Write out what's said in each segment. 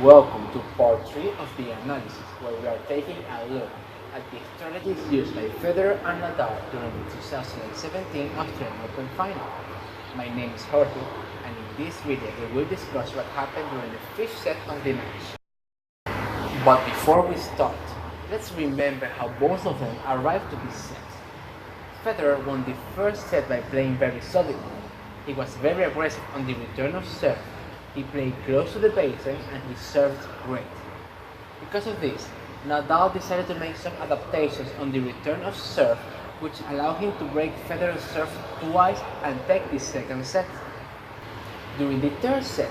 Welcome to part 3 of the analysis, where we are taking a look at the strategies used by Federer and Nadal during the 2017 Australian Open final. My name is Jorge, and in this video we will discuss what happened during the fifth set of the match. But before we start, let's remember how both of them arrived to this set. Federer won the first set by playing very solidly. He was very aggressive on the return of serve. He played close to the baseline and he served great. Because of this, Nadal decided to make some adaptations on the return of serve, which allowed him to break Federer's serve twice and take the second set. During the third set,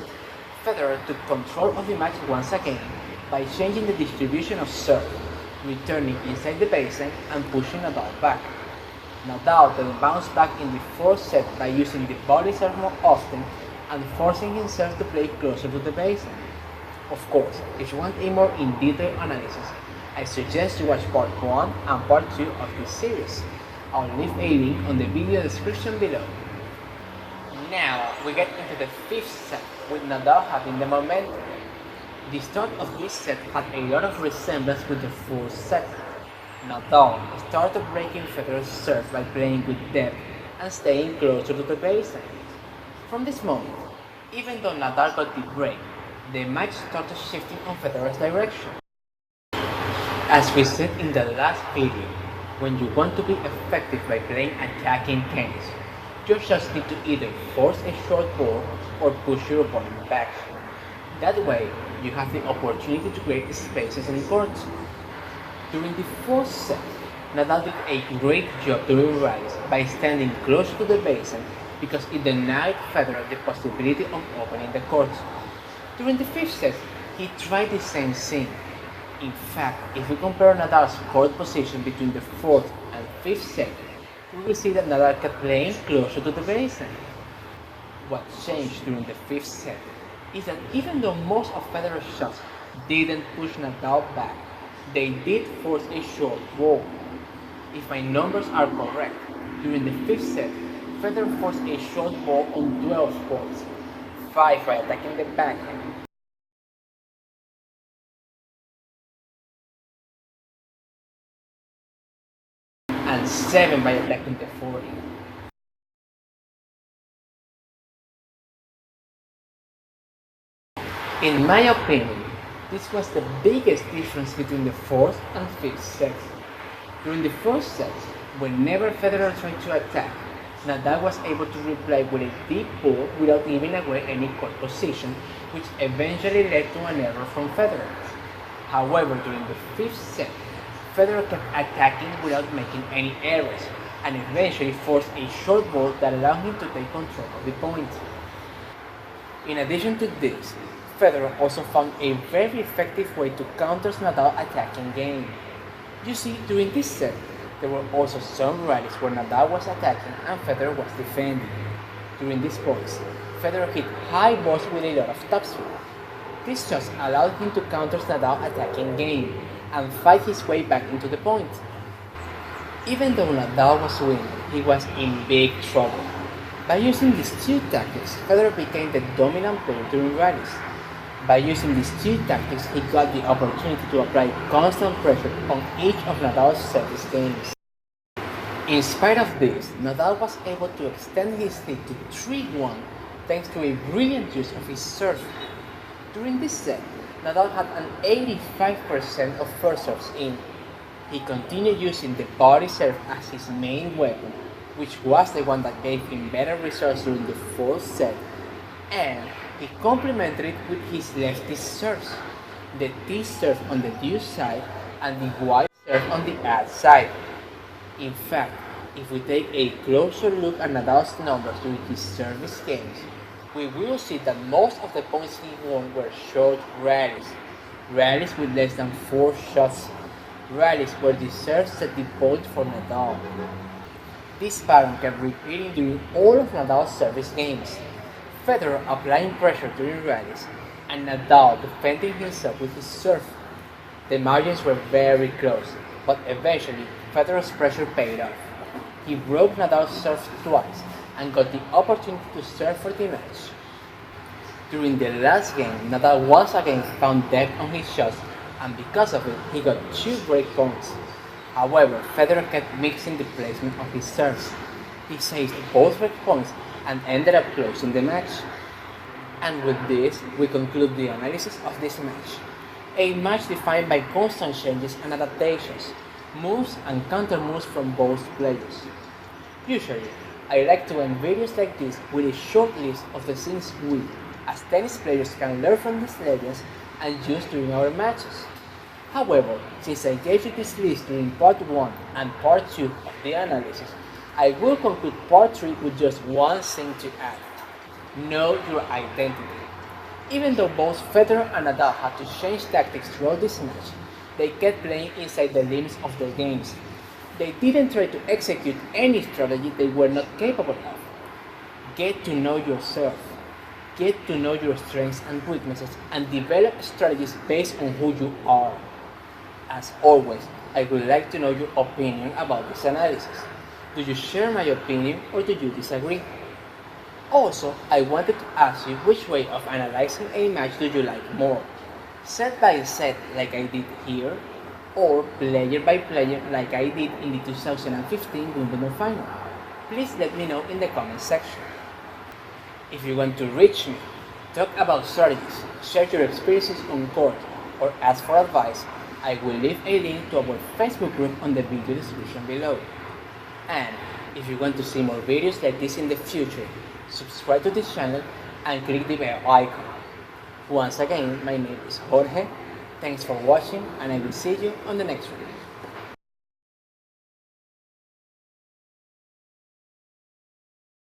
Federer took control of the match once again by changing the distribution of serve, returning inside the baseline and pushing Nadal back. Nadal then bounced back in the fourth set by using the body serve more often and forcing himself to play closer to the baseline. Of course, if you want a more in-detail analysis, I suggest you watch part 1 and part 2 of this series. I'll leave a link on the video description below. Now we get into the fifth set, with Nadal having the momentum. The start of this set had a lot of resemblance with the fourth set. Nadal started breaking Federer's serve by playing with depth and staying closer to the baseline. From this moment, even though Nadal got the break, the match started shifting on Federer's direction. As we said in the last video, when you want to be effective by playing attacking tennis, you just need to either force a short ball or push your opponent back. That way, you have the opportunity to create spaces in court. During the fourth set, Nadal did a great job during rallies by standing close to the baseline because it denied Federer the possibility of opening the court. During the fifth set, he tried the same thing. In fact, if we compare Nadal's court position between the fourth and fifth set, we will see that Nadal kept playing closer to the baseline. What changed during the fifth set is that even though most of Federer's shots didn't push Nadal back, they did force a short ball. If my numbers are correct, during the fifth set, Federer forced a short ball on 12 balls, 5 by attacking the backhand, and 7 by attacking the forehand. In my opinion, this was the biggest difference between the fourth and fifth sets. During the first set, whenever Federer tried to attack, Nadal was able to reply with a deep ball without giving away any court position, which eventually led to an error from Federer. However, during the fifth set, Federer kept attacking without making any errors, and eventually forced a short ball that allowed him to take control of the point. In addition to this, Federer also found a very effective way to counter Nadal's attacking game. You see, during this set, there were also some rallies where Nadal was attacking and Federer was defending. During these points, Federer hit high balls with a lot of topspin. This just allowed him to counter Nadal's attacking game and fight his way back into the point. Even though Nadal was winning, he was in big trouble. By using these two tactics, Federer became the dominant player during rallies. By using these two tactics, he got the opportunity to apply constant pressure on each of Nadal's service games. In spite of this, Nadal was able to extend his lead to 3-1 thanks to a brilliant use of his serve. During this set, Nadal had an 85% of first serves in. He continued using the body serve as his main weapon, which was the one that gave him better results during the fourth set, and he complemented it with his lefty serves, the T serve on the deuce side and the wide serve on the ad side. In fact, if we take a closer look at Nadal's numbers during his service games, we will see that most of the points he won were short rallies, rallies with less than 4 shots, rallies where the serve set the point for Nadal. This pattern kept repeating during all of Nadal's service games. Federer applying pressure during rallies, and Nadal defending himself with his serve. The margins were very close, but eventually Federer's pressure paid off. He broke Nadal's serve twice and got the opportunity to serve for the match. During the last game, Nadal once again found depth on his shots, and because of it, he got 2 break points. However, Federer kept mixing the placement of his serves. He seized both break points and ended up closing the match. And with this, we conclude the analysis of this match. A match defined by constant changes and adaptations, moves and counter moves from both players. Usually, I like to end videos like this with a short list of the things we, as tennis players, can learn from these legends and use during our matches. However, since I gave you this list during part 1 and part 2 of the analysis, I will conclude part 3 with just one thing to add. Know your identity. Even though both Federer and Nadal had to change tactics throughout this match, they kept playing inside the limits of their games. They didn't try to execute any strategy they were not capable of. Get to know yourself. Get to know your strengths and weaknesses and develop strategies based on who you are. As always, I would like to know your opinion about this analysis. Do you share my opinion or do you disagree? Also, I wanted to ask you which way of analyzing a match do you like more? Set by set like I did here, or player by player like I did in the 2015 Wimbledon final? Please let me know in the comment section. If you want to reach me, talk about strategies, share your experiences on court, or ask for advice, I will leave a link to our Facebook group on the video description below. And if you want to see more videos like this in the future, subscribe to this channel and click the bell icon. Once again, my name is Jorge. Thanks for watching and I will see you on the next one.